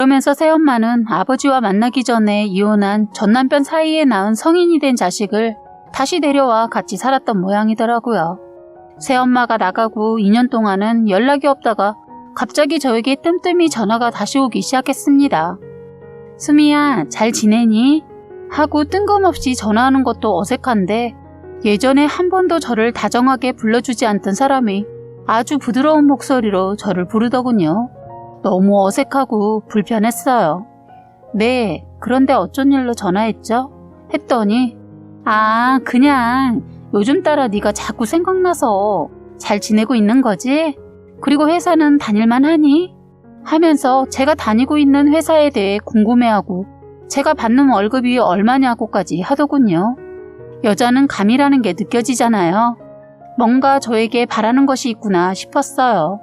그러면서 새엄마는 아버지와 만나기 전에 이혼한 전남편 사이에 낳은 성인이 된 자식을 다시 데려와 같이 살았던 모양이더라고요. 새엄마가 나가고 2년 동안은 연락이 없다가 갑자기 저에게 뜸뜸이 전화가 다시 오기 시작했습니다. 수미야, 잘 지내니? 하고 뜬금없이 전화하는 것도 어색한데 예전에 한 번도 저를 다정하게 불러주지 않던 사람이 아주 부드러운 목소리로 저를 부르더군요. 너무 어색하고 불편했어요. 네, 그런데 어쩐 일로 전화했죠? 했더니 그냥 요즘 따라 네가 자꾸 생각나서 잘 지내고 있는 거지? 그리고 회사는 다닐만 하니? 하면서 제가 다니고 있는 회사에 대해 궁금해하고 제가 받는 월급이 얼마냐고까지 하더군요. 여자는 감이라는 게 느껴지잖아요. 뭔가 저에게 바라는 것이 있구나 싶었어요.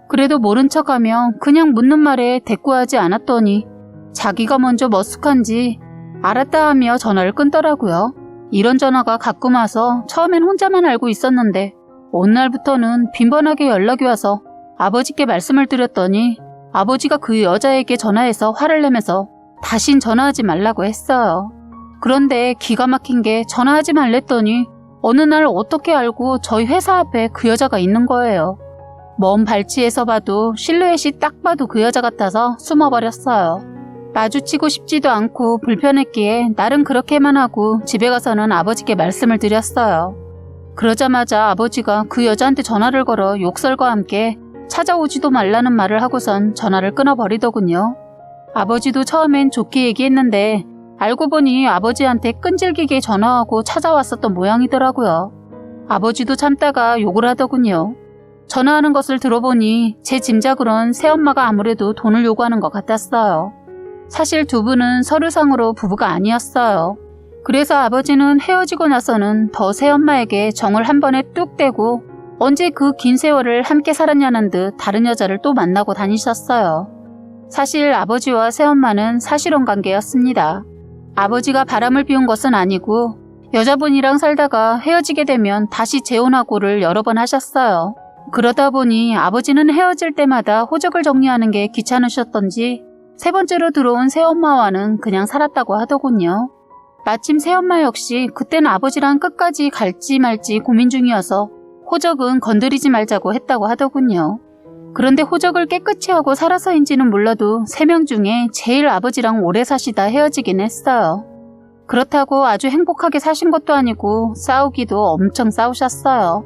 그래도 모른 척하며 그냥 묻는 말에 대꾸하지 않았더니 자기가 먼저 머쓱한지 알았다 하며 전화를 끊더라고요. 이런 전화가 가끔 와서 처음엔 혼자만 알고 있었는데 어느 날부터는 빈번하게 연락이 와서 아버지께 말씀을 드렸더니 아버지가 그 여자에게 전화해서 화를 내면서 다신 전화하지 말라고 했어요. 그런데 기가 막힌 게 전화하지 말랬더니 어느 날 어떻게 알고 저희 회사 앞에 그 여자가 있는 거예요. 먼 발치에서 봐도 실루엣이 딱 봐도 그 여자 같아서 숨어버렸어요. 마주치고 싶지도 않고 불편했기에 나름 그렇게만 하고 집에 가서는 아버지께 말씀을 드렸어요. 그러자마자 아버지가 그 여자한테 전화를 걸어 욕설과 함께 찾아오지도 말라는 말을 하고선 전화를 끊어버리더군요. 아버지도 처음엔 좋게 얘기했는데 알고 보니 아버지한테 끈질기게 전화하고 찾아왔었던 모양이더라고요. 아버지도 참다가 욕을 하더군요. 전화하는 것을 들어보니 제 짐작으론 새엄마가 아무래도 돈을 요구하는 것 같았어요. 사실 두 분은 서류상으로 부부가 아니었어요. 그래서 아버지는 헤어지고 나서는 더 새엄마에게 정을 한 번에 뚝 떼고 언제 그 긴 세월을 함께 살았냐는 듯 다른 여자를 또 만나고 다니셨어요. 사실 아버지와 새엄마는 사실혼 관계였습니다. 아버지가 바람을 피운 것은 아니고 여자분이랑 살다가 헤어지게 되면 다시 재혼하고를 여러 번 하셨어요. 그러다 보니 아버지는 헤어질 때마다 호적을 정리하는 게 귀찮으셨던지 세 번째로 들어온 새엄마와는 그냥 살았다고 하더군요. 마침 새엄마 역시 그때는 아버지랑 끝까지 갈지 말지 고민 중이어서 호적은 건드리지 말자고 했다고 하더군요. 그런데 호적을 깨끗이 하고 살아서인지는 몰라도 3명 중에 제일 아버지랑 오래 사시다 헤어지긴 했어요. 그렇다고 아주 행복하게 사신 것도 아니고 싸우기도 엄청 싸우셨어요.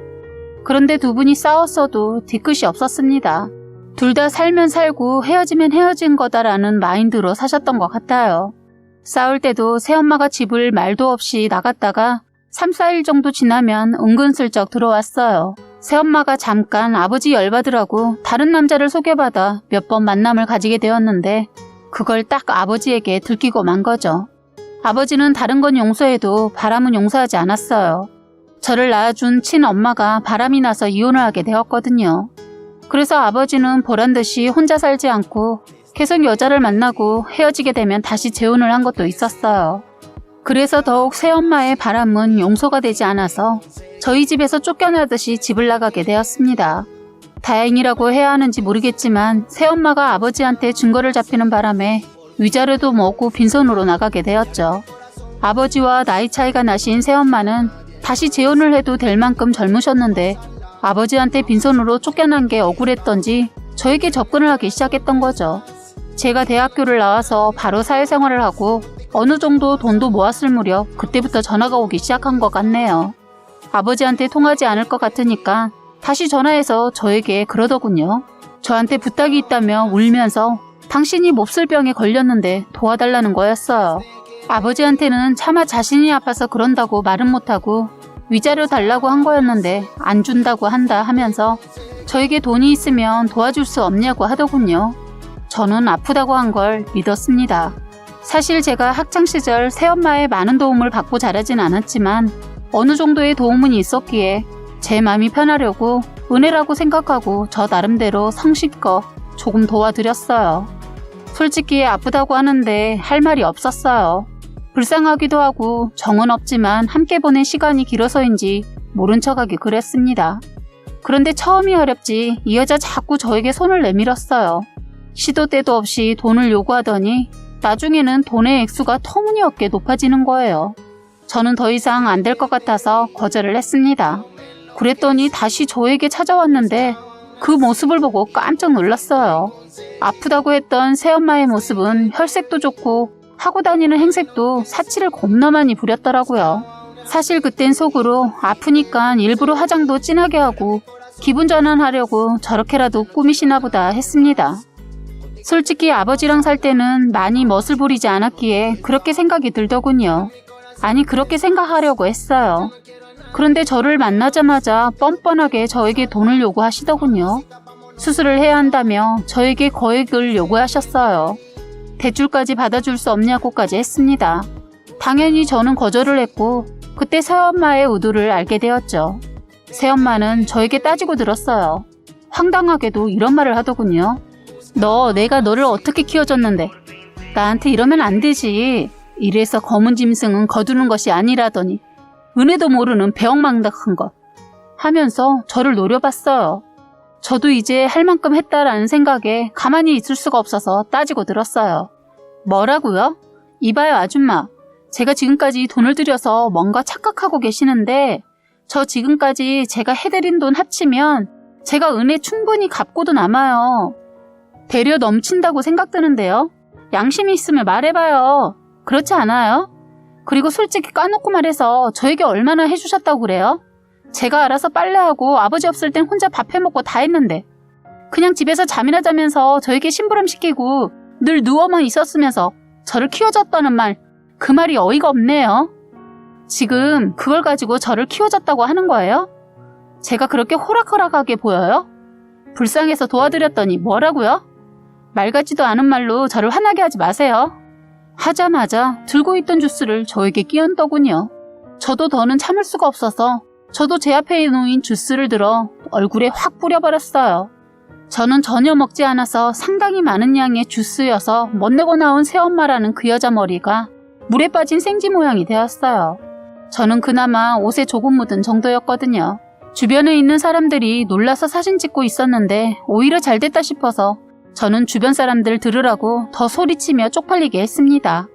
그런데 두 분이 싸웠어도 뒤끝이 없었습니다. 둘 다 살면 살고 헤어지면 헤어진 거다라는 마인드로 사셨던 것 같아요. 싸울 때도 새엄마가 집을 말도 없이 나갔다가 3, 4일 정도 지나면 은근슬쩍 들어왔어요. 새엄마가 잠깐 아버지 열받으라고 다른 남자를 소개받아 몇 번 만남을 가지게 되었는데 그걸 딱 아버지에게 들키고 만 거죠. 아버지는 다른 건 용서해도 바람은 용서하지 않았어요. 저를 낳아준 친엄마가 바람이 나서 이혼을 하게 되었거든요. 그래서 아버지는 보란듯이 혼자 살지 않고 계속 여자를 만나고 헤어지게 되면 다시 재혼을 한 것도 있었어요. 그래서 더욱 새엄마의 바람은 용서가 되지 않아서 저희 집에서 쫓겨나듯이 집을 나가게 되었습니다. 다행이라고 해야 하는지 모르겠지만 새엄마가 아버지한테 증거를 잡히는 바람에 위자료도 먹고 빈손으로 나가게 되었죠. 아버지와 나이 차이가 나신 새엄마는 다시 재혼을 해도 될 만큼 젊으셨는데 아버지한테 빈손으로 쫓겨난 게 억울했던지 저에게 접근을 하기 시작했던 거죠. 제가 대학교를 나와서 바로 사회생활을 하고 어느 정도 돈도 모았을 무렵 그때부터 전화가 오기 시작한 것 같네요. 아버지한테 통하지 않을 것 같으니까 다시 전화해서 저에게 그러더군요. 저한테 부탁이 있다며 울면서 당신이 몹쓸병에 걸렸는데 도와달라는 거였어요. 아버지한테는 차마 자신이 아파서 그런다고 말은 못하고 위자료 달라고 한 거였는데 안 준다고 한다 하면서 저에게 돈이 있으면 도와줄 수 없냐고 하더군요. 저는 아프다고 한 걸 믿었습니다. 사실 제가 학창시절 새엄마의 많은 도움을 받고 자라진 않았지만 어느 정도의 도움은 있었기에 제 마음이 편하려고 은혜라고 생각하고 저 나름대로 성실껏 조금 도와드렸어요. 솔직히 아프다고 하는데 할 말이 없었어요. 불쌍하기도 하고 정은 없지만 함께 보낸 시간이 길어서인지 모른 척하기 그랬습니다. 그런데 처음이 어렵지 이 여자 자꾸 저에게 손을 내밀었어요. 시도 때도 없이 돈을 요구하더니 나중에는 돈의 액수가 터무니없게 높아지는 거예요. 저는 더 이상 안 될 것 같아서 거절을 했습니다. 그랬더니 다시 저에게 찾아왔는데 그 모습을 보고 깜짝 놀랐어요. 아프다고 했던 새엄마의 모습은 혈색도 좋고 하고 다니는 행색도 사치를 겁나 많이 부렸더라고요. 사실 그땐 속으로 아프니까 일부러 화장도 진하게 하고 기분 전환하려고 저렇게라도 꾸미시나 보다 했습니다. 솔직히 아버지랑 살 때는 많이 멋을 부리지 않았기에 그렇게 생각이 들더군요. 아니, 그렇게 생각하려고 했어요. 그런데 저를 만나자마자 뻔뻔하게 저에게 돈을 요구하시더군요. 수술을 해야 한다며 저에게 거액을 요구하셨어요. 대출까지 받아줄 수 없냐고까지 했습니다. 당연히 저는 거절을 했고 그때 새엄마의 의도를 알게 되었죠. 새엄마는 저에게 따지고 들었어요. 황당하게도 이런 말을 하더군요. 내가 너를 어떻게 키워줬는데 나한테 이러면 안 되지. 이래서 검은 짐승은 거두는 것이 아니라더니 은혜도 모르는 배엉망덕한 것 하면서 저를 노려봤어요. 저도 이제 할 만큼 했다라는 생각에 가만히 있을 수가 없어서 따지고 들었어요. 뭐라고요? 이봐요 아줌마. 제가 지금까지 돈을 들여서 뭔가 착각하고 계시는데 저 지금까지 제가 해드린 돈 합치면 제가 은혜 충분히 갚고도 남아요. 대려 넘친다고 생각드는데요. 양심이 있으면 말해봐요. 그렇지 않아요? 그리고 솔직히 까놓고 말해서 저에게 얼마나 해주셨다고 그래요? 제가 알아서 빨래하고 아버지 없을 땐 혼자 밥 해먹고 다 했는데 그냥 집에서 잠이나 자면서 저에게 심부름시키고 늘 누워만 있었으면서 저를 키워줬다는 말, 그 말이 어이가 없네요. 지금 그걸 가지고 저를 키워줬다고 하는 거예요? 제가 그렇게 호락호락하게 보여요? 불쌍해서 도와드렸더니 뭐라고요? 말 같지도 않은 말로 저를 화나게 하지 마세요. 하자마자 들고 있던 주스를 저에게 끼얹더군요. 저도 더는 참을 수가 없어서 저도 제 앞에 놓인 주스를 들어 얼굴에 확 뿌려버렸어요. 저는 전혀 먹지 않아서 상당히 많은 양의 주스여서 멋내고 나온 새엄마라는 그 여자 머리가 물에 빠진 생쥐 모양이 되었어요. 저는 그나마 옷에 조금 묻은 정도였거든요. 주변에 있는 사람들이 놀라서 사진 찍고 있었는데 오히려 잘됐다 싶어서 저는 주변 사람들 들으라고 더 소리치며 쪽팔리게 했습니다.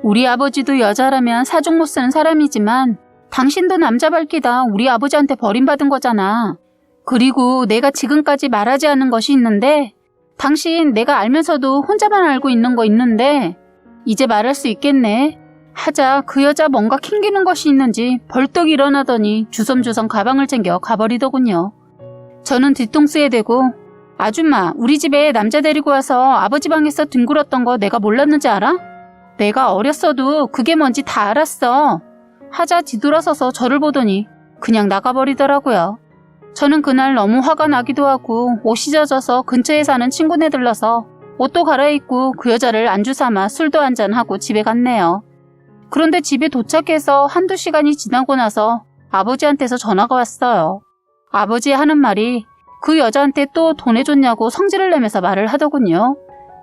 우리 아버지도 여자라면 사족 못 쓰는 사람이지만 당신도 남자 밝히다 우리 아버지한테 버림받은 거잖아. 그리고 내가 지금까지 말하지 않은 것이 있는데 당신 내가 알면서도 혼자만 알고 있는 거 있는데 이제 말할 수 있겠네. 하자 그 여자 뭔가 캥기는 것이 있는지 벌떡 일어나더니 주섬주섬 가방을 챙겨 가버리더군요. 저는 뒤통수에 대고 아줌마, 우리 집에 남자 데리고 와서 아버지 방에서 뒹굴었던 거 내가 몰랐는지 알아? 내가 어렸어도 그게 뭔지 다 알았어. 하자 뒤돌아서서 저를 보더니 그냥 나가버리더라고요. 저는 그날 너무 화가 나기도 하고 옷이 젖어서 근처에 사는 친구네 들러서 옷도 갈아입고 그 여자를 안주 삼아 술도 한잔하고 집에 갔네요. 그런데 집에 도착해서 한두 시간이 지나고 나서 아버지한테서 전화가 왔어요. 아버지 하는 말이 그 여자한테 또 돈 해줬냐고 성질을 내면서 말을 하더군요.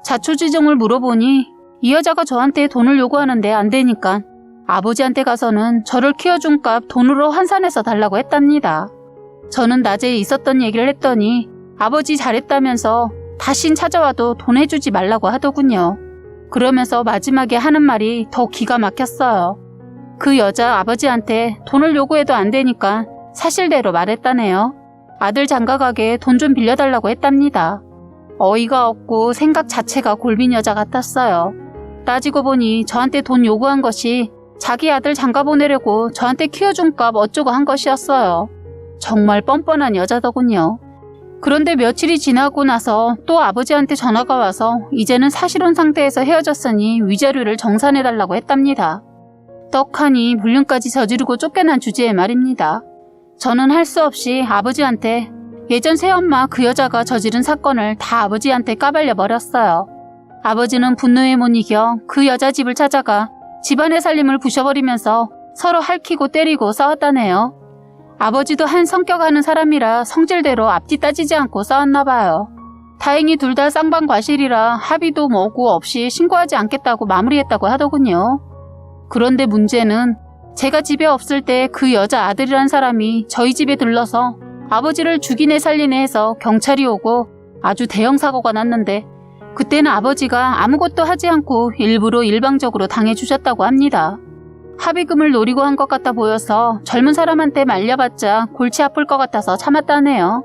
자초지종을 물어보니 이 여자가 저한테 돈을 요구하는데 안 되니까 아버지한테 가서는 저를 키워준 값 돈으로 환산해서 달라고 했답니다. 저는 낮에 있었던 얘기를 했더니 아버지 잘했다면서 다신 찾아와도 돈 해주지 말라고 하더군요. 그러면서 마지막에 하는 말이 더 기가 막혔어요. 그 여자 아버지한테 돈을 요구해도 안 되니까 사실대로 말했다네요. 아들 장가가게 돈 좀 빌려달라고 했답니다. 어이가 없고 생각 자체가 골빈 여자 같았어요. 따지고 보니 저한테 돈 요구한 것이 자기 아들 장가 보내려고 저한테 키워준 값 어쩌고 한 것이었어요. 정말 뻔뻔한 여자더군요. 그런데 며칠이 지나고 나서 또 아버지한테 전화가 와서 이제는 사실혼 상태에서 헤어졌으니 위자료를 정산해달라고 했답니다. 떡하니 불륜까지 저지르고 쫓겨난 주제에 말입니다. 저는 할 수 없이 아버지한테 예전 새엄마 그 여자가 저지른 사건을 다 아버지한테 까발려 버렸어요. 아버지는 분노에 못 이겨 그 여자 집을 찾아가 집안의 살림을 부셔버리면서 서로 핥히고 때리고 싸웠다네요. 아버지도 한 성격하는 사람이라 성질대로 앞뒤 따지지 않고 싸웠나 봐요. 다행히 둘 다 쌍방과실이라 합의도 뭐고 없이 신고하지 않겠다고 마무리했다고 하더군요. 그런데 문제는 제가 집에 없을 때 그 여자 아들이란 사람이 저희 집에 들러서 아버지를 죽이네 살리네 해서 경찰이 오고 아주 대형 사고가 났는데 그때는 아버지가 아무것도 하지 않고 일부러 일방적으로 당해주셨다고 합니다. 합의금을 노리고 한 것 같아 보여서 젊은 사람한테 말려봤자 골치 아플 것 같아서 참았다네요.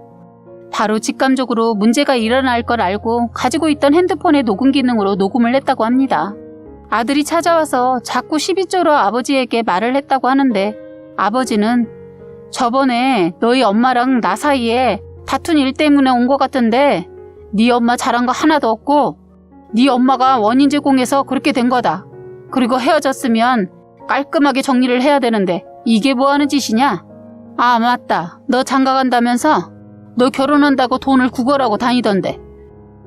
바로 직감적으로 문제가 일어날 걸 알고 가지고 있던 핸드폰의 녹음 기능으로 녹음을 했다고 합니다. 아들이 찾아와서 자꾸 시비조로 아버지에게 말을 했다고 하는데 아버지는 저번에 너희 엄마랑 나 사이에 다툰 일 때문에 온 것 같은데 네 엄마 잘한 거 하나도 없고 네 엄마가 원인 제공해서 그렇게 된 거다. 그리고 헤어졌으면 깔끔하게 정리를 해야 되는데 이게 뭐하는 짓이냐? 아 맞다. 너 장가 간다면서? 너 결혼한다고 돈을 구걸하고 다니던데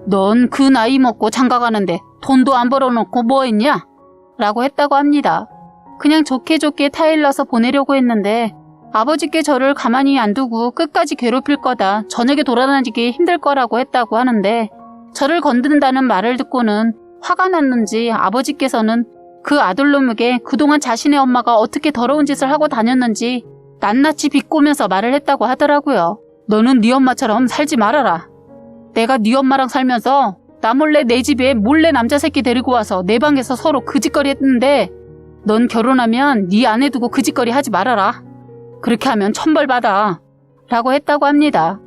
넌 그 나이 먹고 장가 가는데 돈도 안 벌어놓고 뭐 했냐? 라고 했다고 합니다. 그냥 좋게 타일러서 보내려고 했는데 아버지께 저를 가만히 안 두고 끝까지 괴롭힐 거다. 저녁에 돌아다니기 힘들 거라고 했다고 하는데 저를 건든다는 말을 듣고는 화가 났는지 아버지께서는 그 아들놈에게 그동안 자신의 엄마가 어떻게 더러운 짓을 하고 다녔는지 낱낱이 비꼬면서 말을 했다고 하더라고요. 너는 네 엄마처럼 살지 말아라. 내가 네 엄마랑 살면서 나 몰래 내 집에 몰래 남자 새끼 데리고 와서 내 방에서 서로 그 짓거리 했는데 넌 결혼하면 네 아내 두고 그 짓거리 하지 말아라. 그렇게 하면 천벌 받아. 라고 했다고 합니다.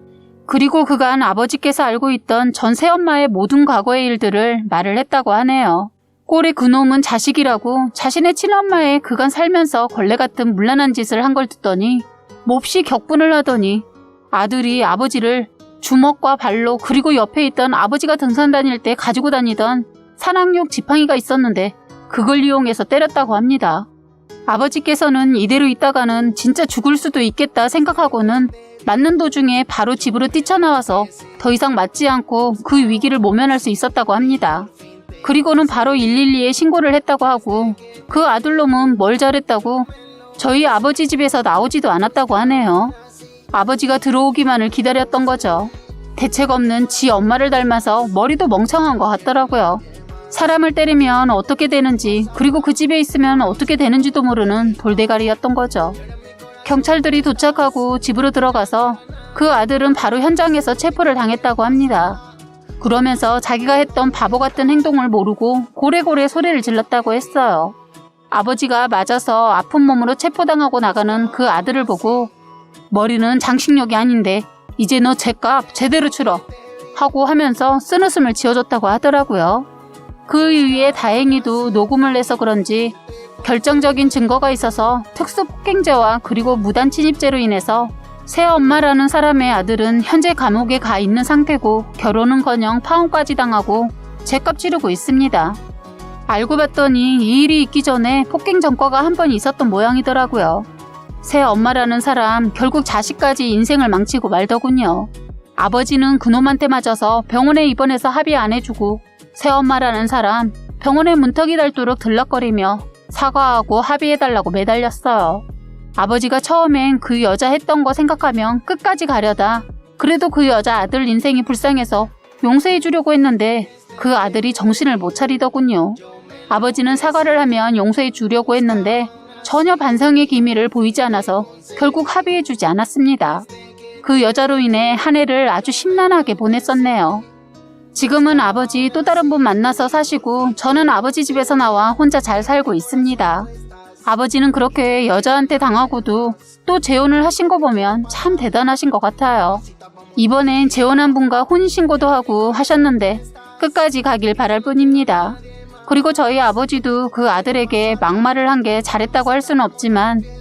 그리고 그간 아버지께서 알고 있던 전 새엄마의 모든 과거의 일들을 말을 했다고 하네요. 꼴의 그놈은 자식이라고 자신의 친엄마의 그간 살면서 걸레 같은 문란한 짓을 한 걸 듣더니 몹시 격분을 하더니 아들이 아버지를 주먹과 발로 그리고 옆에 있던 아버지가 등산 다닐 때 가지고 다니던 산악용 지팡이가 있었는데 그걸 이용해서 때렸다고 합니다. 아버지께서는 이대로 있다가는 진짜 죽을 수도 있겠다 생각하고는 맞는 도중에 바로 집으로 뛰쳐나와서 더 이상 맞지 않고 그 위기를 모면할 수 있었다고 합니다. 그리고는 바로 112에 신고를 했다고 하고 그 아들놈은 뭘 잘했다고 저희 아버지 집에서 나오지도 않았다고 하네요. 아버지가 들어오기만을 기다렸던 거죠. 대책 없는 지 엄마를 닮아서 머리도 멍청한 것 같더라고요. 사람을 때리면 어떻게 되는지 그리고 그 집에 있으면 어떻게 되는지도 모르는 돌대가리였던 거죠. 경찰들이 도착하고 집으로 들어가서 그 아들은 바로 현장에서 체포를 당했다고 합니다. 그러면서 자기가 했던 바보 같은 행동을 모르고 고래고래 소리를 질렀다고 했어요. 아버지가 맞아서 아픈 몸으로 체포당하고 나가는 그 아들을 보고 머리는 장식력이 아닌데 이제 너 죗값 제대로 치러 하고 하면서 쓴웃음을 지어줬다고 하더라고요. 그 이후에 다행히도 녹음을 내서 그런지 결정적인 증거가 있어서 특수폭행죄와 그리고 무단침입죄로 인해서 새엄마라는 사람의 아들은 현재 감옥에 가 있는 상태고 결혼은커녕 파혼까지 당하고 죗값 치르고 있습니다. 알고 봤더니 이 일이 있기 전에 폭행 전과가 한 번 있었던 모양이더라고요. 새엄마라는 사람 결국 자식까지 인생을 망치고 말더군요. 아버지는 그놈한테 맞아서 병원에 입원해서 합의 안 해주고 새엄마라는 사람 병원에 문턱이 닳도록 들락거리며 사과하고 합의해달라고 매달렸어요. 아버지가 처음엔 그 여자 했던 거 생각하면 끝까지 가려다 그래도 그 여자 아들 인생이 불쌍해서 용서해주려고 했는데 그 아들이 정신을 못 차리더군요. 아버지는 사과를 하면 용서해주려고 했는데 전혀 반성의 기미를 보이지 않아서 결국 합의해주지 않았습니다. 그 여자로 인해 한 해를 아주 심란하게 보냈었네요. 지금은 아버지 또 다른 분 만나서 사시고 저는 아버지 집에서 나와 혼자 잘 살고 있습니다. 아버지는 그렇게 여자한테 당하고도 또 재혼을 하신 거 보면 참 대단하신 것 같아요. 이번엔 재혼한 분과 혼인신고도 하고 하셨는데 끝까지 가길 바랄 뿐입니다. 그리고 저희 아버지도 그 아들에게 막말을 한 게 잘했다고 할 수는 없지만